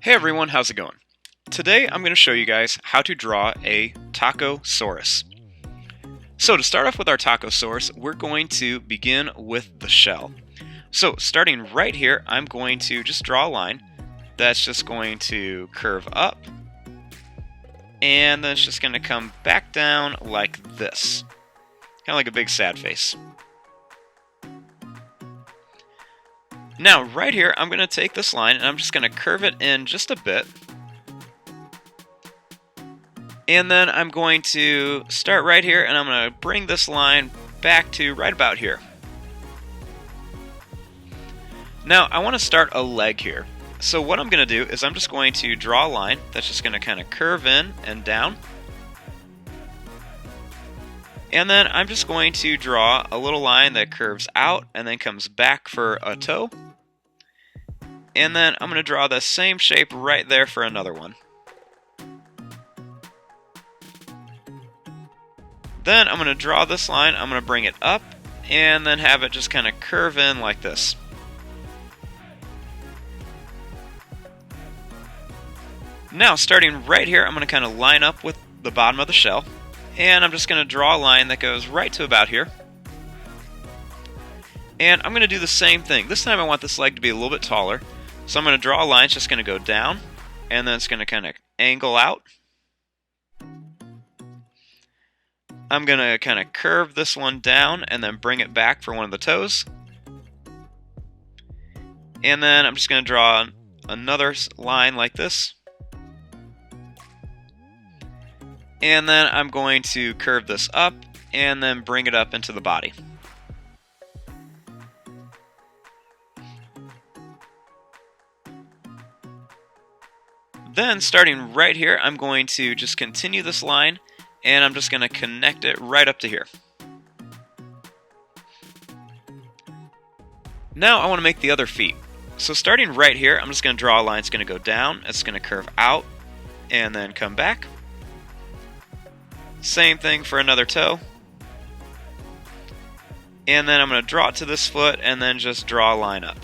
Hey everyone, how's it going? Today I'm going to show you guys how to draw a TACOSAURUS. So to start off with our TACOSAURUS, we're going to begin with the shell. So starting right here, I'm going to just draw a line that's just going to curve up, and then it's just going to come back down like this. Kind of like a big sad face. Now, right here, I'm going to take this line and I'm just going to curve it in just a bit. And then I'm going to start right here and I'm going to bring this line back to right about here. Now, I want to start a leg here. So what I'm going to do is I'm just going to draw a line that's just going to kind of curve in and down. And then I'm just going to draw a little line that curves out and then comes back for a toe. And then I'm going to draw the same shape right there for another one. Then I'm going to draw this line, I'm going to bring it up, and then have it just kind of curve in like this. Now, starting right here, I'm going to kind of line up with the bottom of the shell. And I'm just going to draw a line that goes right to about here. And I'm going to do the same thing. This time I want this leg to be a little bit taller. So I'm going to draw a line, it's just going to go down. And then it's going to kind of angle out. I'm going to kind of curve this one down and then bring it back for one of the toes. And then I'm just going to draw another line like this. And then I'm going to curve this up and then bring it up into the body. Then starting right here, I'm going to just continue this line and I'm just going to connect it right up to here. Now I want to make the other feet. So starting right here, I'm just going to draw a line. It's going to go down, it's going to curve out and then come back. Same thing for another toe. And then I'm going to draw it to this foot and then just draw a line up.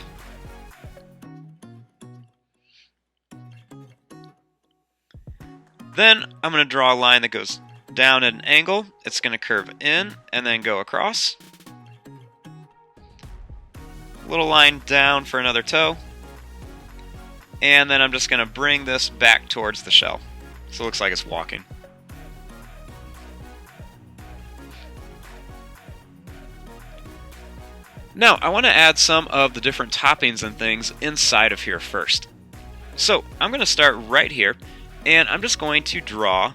Then I'm going to draw a line that goes down at an angle. It's going to curve in and then go across. Little line down for another toe. And then I'm just going to bring this back towards the shell. So it looks like it's walking. Now, I want to add some of the different toppings and things inside of here first. So, I'm going to start right here, and I'm just going to draw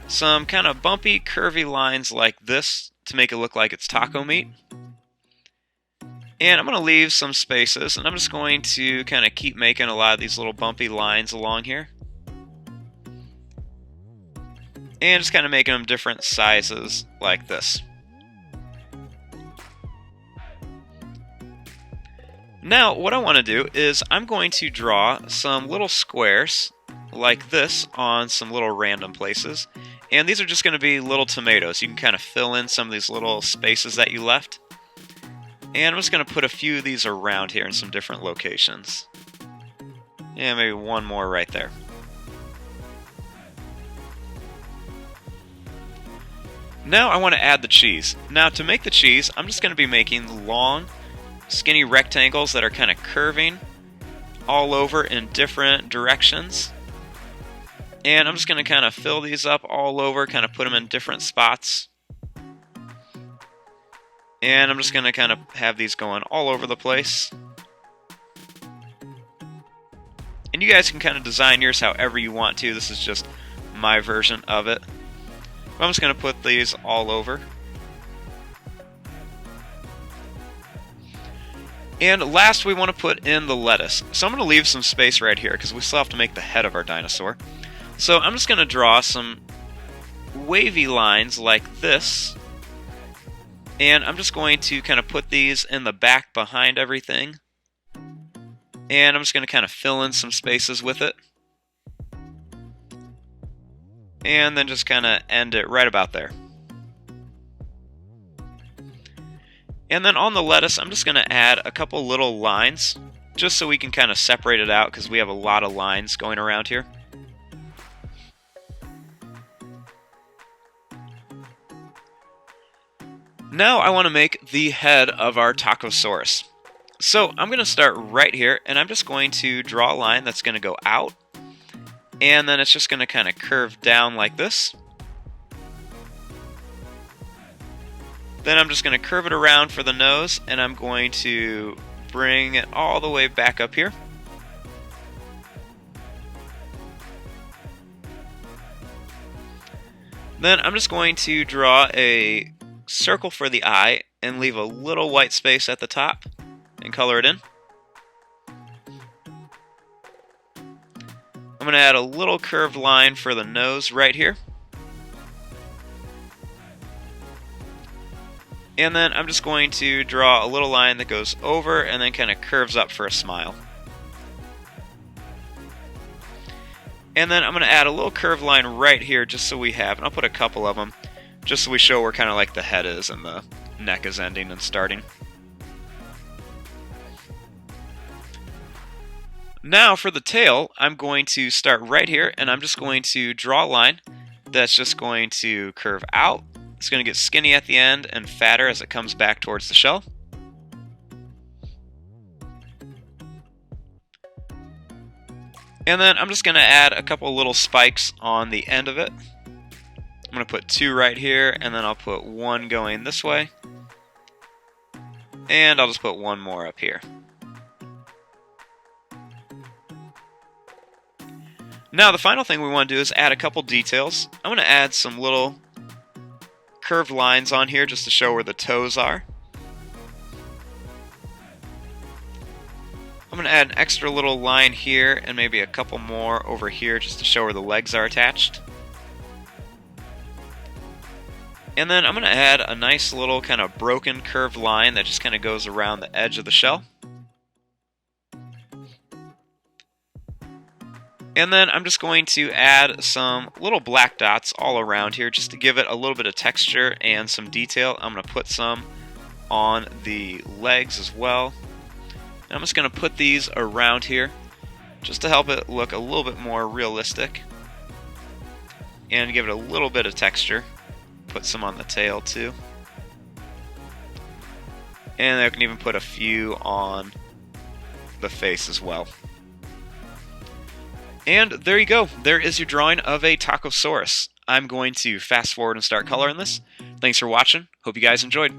some kind of bumpy, curvy lines like this to make it look like it's taco meat. And I'm going to leave some spaces, and I'm just going to kind of keep making a lot of these little bumpy lines along here. And just kind of making them different sizes like this. Now, what I want to do is I'm going to draw some little squares like this on some little random places. And these are just going to be little tomatoes. You can kind of fill in some of these little spaces that you left. And I'm just going to put a few of these around here in some different locations. Yeah, maybe one more right there. Now I want to add the cheese. Now to make the cheese, I'm just going to be making long, skinny rectangles that are kind of curving all over in different directions. And I'm just going to kind of fill these up all over, kind of put them in different spots. And I'm just going to kind of have these going all over the place. And you guys can kind of design yours however you want to. This is just my version of it. I'm just going to put these all over. And last, we want to put in the lettuce. So I'm going to leave some space right here because we still have to make the head of our dinosaur. So I'm just going to draw some wavy lines like this. And I'm just going to kind of put these in the back behind everything. And I'm just going to kind of fill in some spaces with it. And then just kind of end it right about there. And then on the lettuce, I'm just going to add a couple little lines just so we can kind of separate it out because we have a lot of lines going around here. Now I want to make the head of our TACOSAURUS. So I'm going to start right here, and I'm just going to draw a line that's going to go out, and then it's just going to kind of curve down like this. Then I'm just going to curve it around for the nose, and I'm going to bring it all the way back up here. Then I'm just going to draw a circle for the eye and leave a little white space at the top and color it in. I'm going to add a little curved line for the nose right here. And then I'm just going to draw a little line that goes over and then kind of curves up for a smile. And then I'm going to add a little curved line right here just so we have, and I'll put a couple of them, just so we show where kind of like the head is and the neck is ending and starting. Now for the tail, I'm going to start right here, and I'm just going to draw a line that's just going to curve out. It's going to get skinny at the end and fatter as it comes back towards the shell. And then I'm just going to add a couple little spikes on the end of it. I'm going to put 2 right here, and then I'll put 1 going this way. And I'll just put 1 more up here. Now the final thing we want to do is add a couple details. I'm going to add some little curved lines on here just to show where the toes are. I'm going to add an extra little line here and maybe a couple more over here just to show where the legs are attached. And then I'm going to add a nice little kind of broken curved line that just kind of goes around the edge of the shell. And then I'm just going to add some little black dots all around here just to give it a little bit of texture and some detail. I'm going to put some on the legs as well. And I'm just going to put these around here just to help it look a little bit more realistic and give it a little bit of texture. Put some on the tail too. And I can even put a few on the face as well. And there you go. There is your drawing of a TACOSAURUS. I'm going to fast forward and start coloring this. Thanks for watching. Hope you guys enjoyed.